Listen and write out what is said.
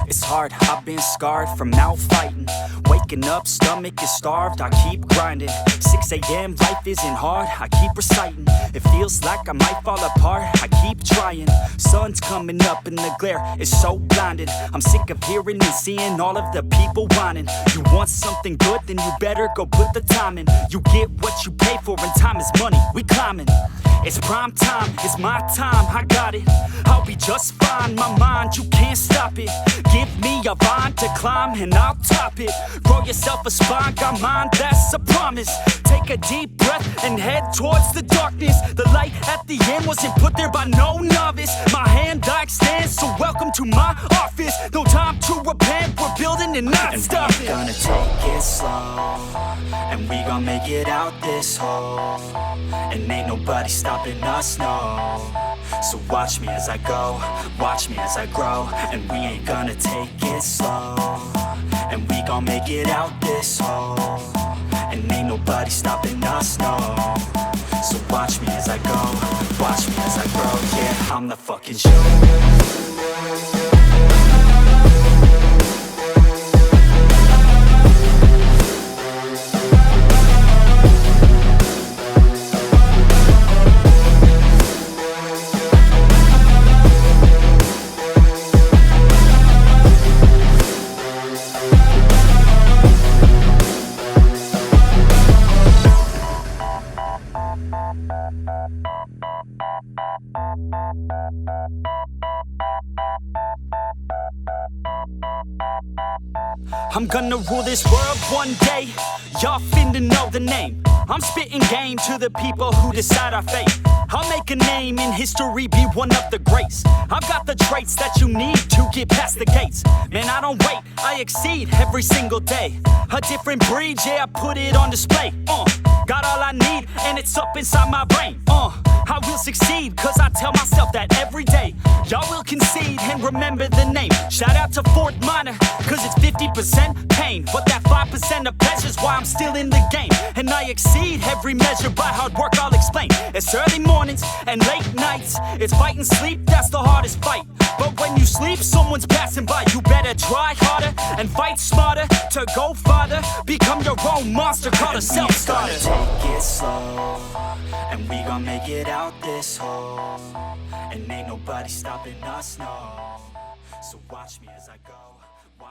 It's hard, I've been scarred from out fighting. Waking up, stomach is starved, I keep grinding. 6 a.m, life isn't hard, I keep reciting. It feels like I might fall apart, I keep trying. Sun's coming up and the glare is so blinding. I'm sick of hearing and seeing all of the people whining. You want something good, then you better go put the time in. You get what you pay for and time is money, we climbing. It's prime time, it's my time, I got it. I'll be just fine, my mind, you can't stop it. Give me a vine to climb and I'll top it. Grow yourself a spine, got mine, that's a promise. Take a deep breath and head towards the darkness. The light at the end wasn't put there by no novice. My hand I extend, so welcome to my office. No time to repent, we're building and not stopping. We're gonna take it slow, and we gon' make it out this hole. And ain't nobody stopping us, no. So watch me as I go, watch me as I grow. And we ain't gonna take it slow, and we gon' make it out this hole. And ain't nobody stopping us, no. So watch me as I go, watch me as I grow. Yeah, I'm the fucking show. I'm gonna rule this world one day. Y'all finna know the name. I'm spitting game to the people who decide our fate. I'll make a name in history, be one of the greats. I've got the traits that you need to get past the gates. Man, I don't wait, I exceed every single day. A different breed, yeah, I put it on display. Got all I need, and it's up inside my brain. I will succeed, cause I tell myself that every day. Y'all will concede and remember the name. Shout out to Fort Minor, cause it's 50% pain. But that 5% of pleasure's why I'm still in the game. And I exceed every measure by hard work, I'll explain. It's early mornings and late nights. It's fight and sleep, that's the hardest fight. But when you sleep, someone's passing by. You better try harder and fight smarter to go farther. Become your own monster, called a self-starter. Take it slow, and we gon' make it out this hole. And ain't nobody stopping us, no. So watch me as I go.